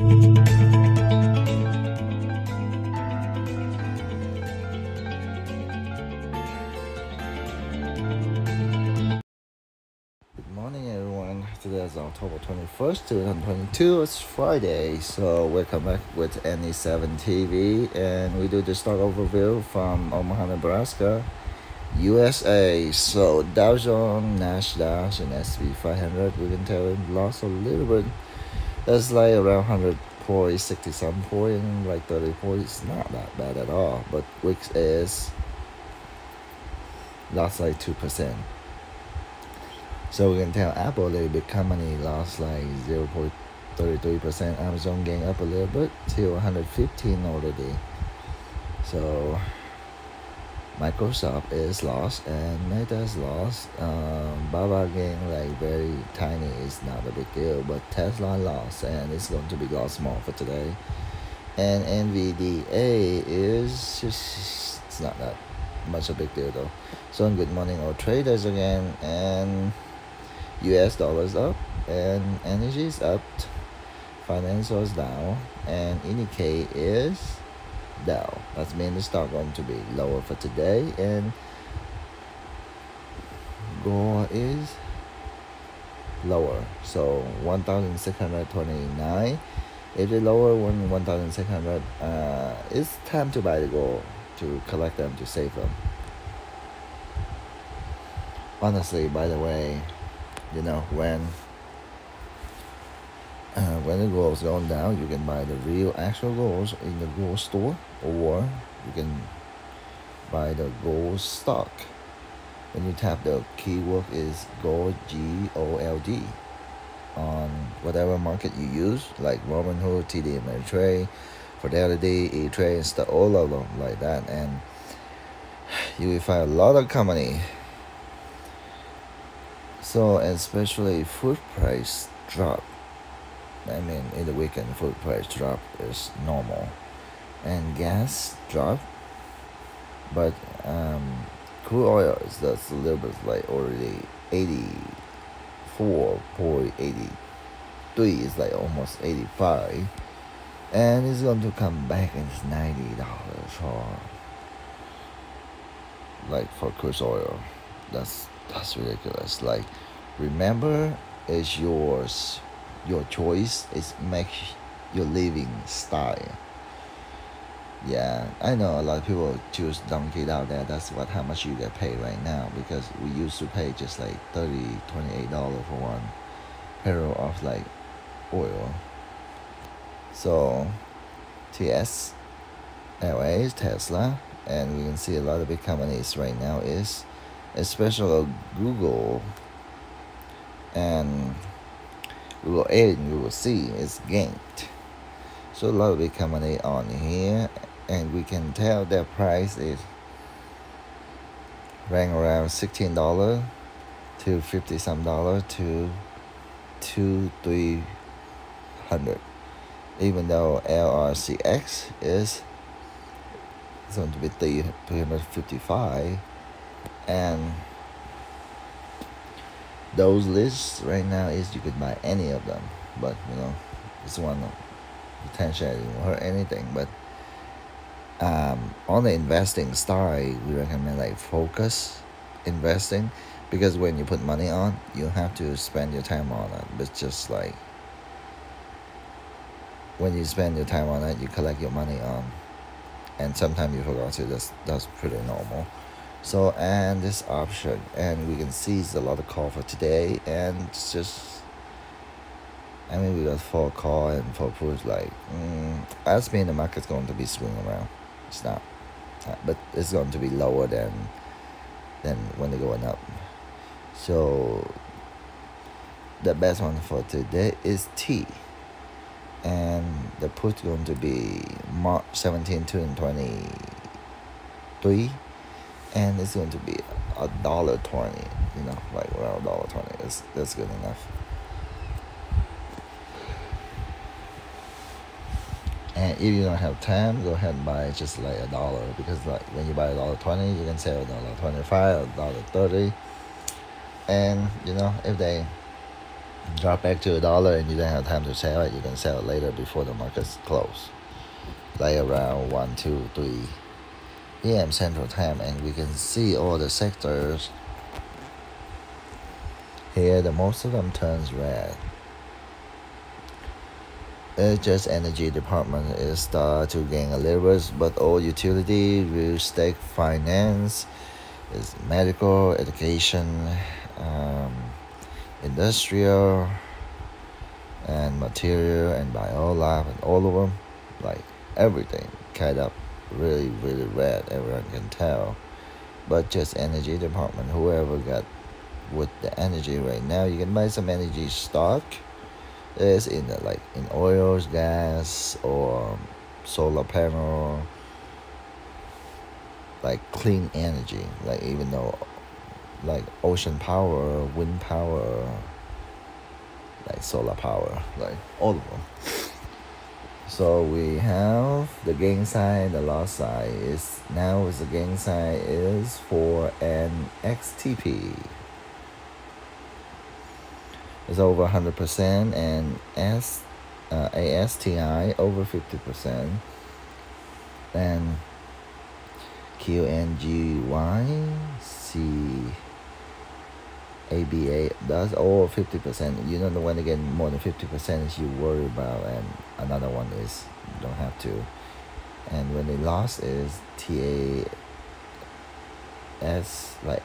Good morning, everyone. Today is October 21st, 2022. It's Friday, so welcome back with NE7tv, and we do the stock overview from Omaha, Nebraska, USA. So Dow Jones, Nasdaq, and S&P 500, we can tell it lost a little bit. That's like around 100 points, 60 some point, like 30 points. Not that bad at all, but Wix is lost like 2%. So we can tell Apple, a little big company, lost like 0.33%. Amazon gained up a little bit till 115 already. So Microsoft is lost and Meta is lost. Baba gained like very tiny. It's not a big deal, but Tesla lost and it's going to be lost more for today. And NVDA is just, it's not that much a big deal though. So good morning all traders again, and US dollars up and energy is up, financials down, and indicate is down. That means the stock going to be lower for today, and gold is lower. So 1,629. If it's lower than 1,600, it's time to buy the gold to collect them, to save them. Honestly, by the way, you know, when the gold is going down, you can buy the real actual golds in the gold store, or you can buy the gold stock. When you tap the keyword is gold, GOLD, on whatever market you use, like Robinhood, TD Ameritrade, Fidelity, E-Trade, and stuff, all of them like that, and you will find a lot of company. So especially food price drop. I mean, in the weekend, food price drop is normal, and gas drop. But crude oil is just a little bit like already 84.83. It's like almost 85, and it's going to come back and it's $90 for crude oil. That's ridiculous. Like, remember, it's yours. Your choice is make your living style. Yeah, I know a lot of people choose donkey out there. That's how much you get paid right now, because we used to pay just like $28 for one barrel of like oil. So TS, LA is Tesla, and we can see a lot of big companies right now is, especially Google and Google A and Google C is gained. So a lot of big company on here, and we can tell their price is rank around $16 to $50 some to $200-300. Even though LRCX is going to be 355. And those lists right now is you could buy any of them, but you know, it's one potentially it won't hurt anything. But on the investing side, we recommend like focus investing, because when you put money on, you have to spend your time on it. But just like when you spend your time on it, you collect your money on, and sometimes you forgot to. That's pretty normal. So, and this option, and we can see it's a lot of call for today, and it's just, I mean, we got 4 call and 4 push. Like, as being the market's going to be swinging around. It's not, but it's going to be lower than when they're going up. So the best one for today is T, and the put's going to be March 17, 2023. And it's going to be $1.20, you know, like around $1.20. That's good enough. And if you don't have time, go ahead and buy just like $1, because like when you buy $1.20, you can sell $1.25, $1.30. And you know, if they drop back to $1 and you don't have time to sell it, you can sell it later before the market's close, like around 1, 2, 3 p.m. Central Time, and we can see all the sectors here. The most of them turns red. It's just energy department is start to gain a little bit, but all utility, real estate, finance, is medical, education, industrial, and material and biolab, and all of them, like everything kind of really red, everyone can tell. But just energy department, whoever got with the energy right now, you can buy some energy stock. It's in the, like in oils, gas, or solar panel, like clean energy, like even though like ocean power, wind power, like solar power, like all of them. So we have the gain side, the loss side is now is the gain side is for NXTP. It's over 100%, and ASTI over 50%, and QNGY, ABA, that's all 50%. You don't want to get more than 50% is you worry about, and another one is you don't have to. And when they lost is TAS, like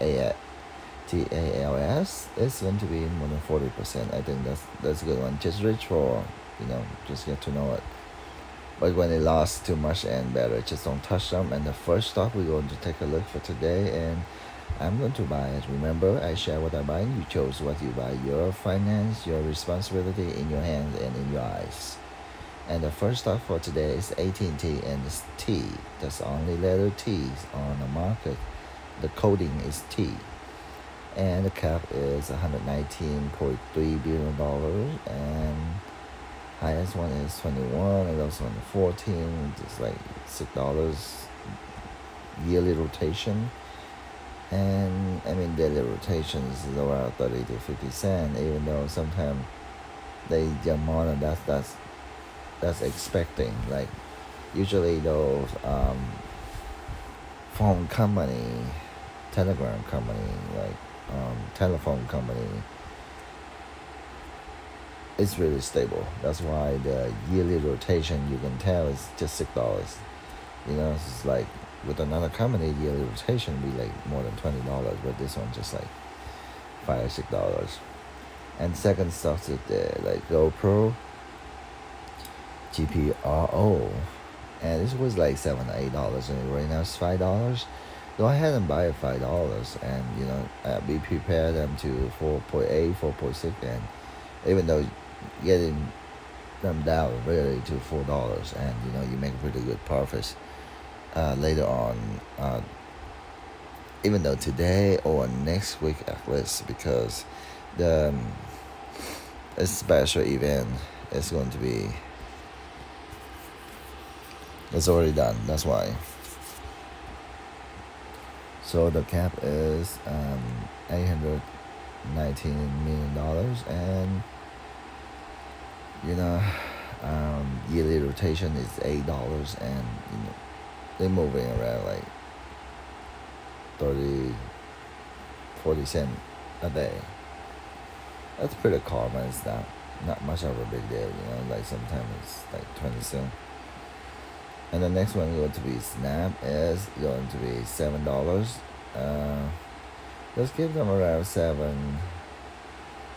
TALS, it's going to be more than 40%. I think that's a good one. Just reach for, just get to know it. But when they lost too much and better, just don't touch them. And the first stock we're going to take a look for today, and I'm going to buy it. Remember, I share what I buy. You chose what you buy. Your finance, your responsibility in your hands and in your eyes. And the first stock for today is AT&T, and it's T. That's the only letter T on the market. The coding is T. And the cap is $119.3 billion, and highest one is 21, and also on the 14, just like $6 yearly rotation. And I mean daily rotations is around 30 to 50 cents, even though sometimes they jump more, and that's expecting. Like usually those phone company, telegram company, like telephone company, it's really stable. That's why the yearly rotation, you can tell, is just $6. It's like with another company, yearly rotation be like more than $20, but this one just like $5, $6. And second stocks is there, like GoPro, Gpro, and this was like $7 or $8, and right now it's $5. Go ahead and buy it $5, and be prepared them to 4.8, 4.6, and even though getting them down really to $4, and you make pretty good profits later on, even though today or next week at least, because the special event is going to be, it's already done. That's why. So the cap is $819 million, and yearly rotation is $8, and they're moving around like 30, 40 cents a day. That's pretty common. It's not much of a big deal, like sometimes it's like 20 cents. And the next one going to be Snap is going to be $7. Let's give them around 7,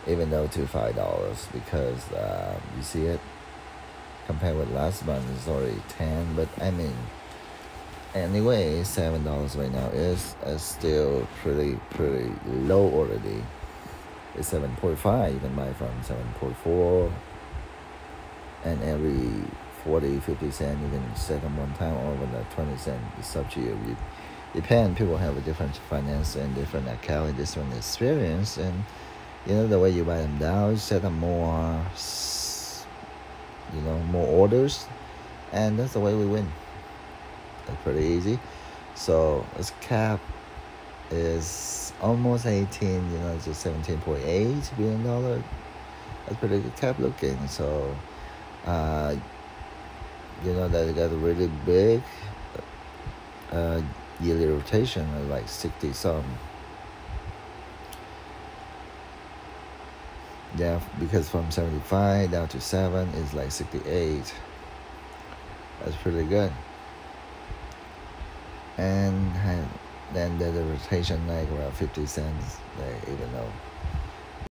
even though to $5, because you see it compared with last month is already 10. But I mean, anyway, $7 right now is still pretty low already. It's 7.5. You can buy from 7.4, and every 40, 50 cents you can set them one time, or with that 20 cents. It's up to you. Depend. People have a different finance and different account, different experience, and the way you buy them down, set them more, more orders, and that's the way we win. That's pretty easy. So its cap is almost 18. It's just $17.8 billion. That's pretty good. Kept looking. So, uh, you know that it got a really big uh, yearly rotation of like 60 some. Yeah, because from 75 down to 7 is like 68. That's pretty good. And then the rotation like around 50 cents, like, even though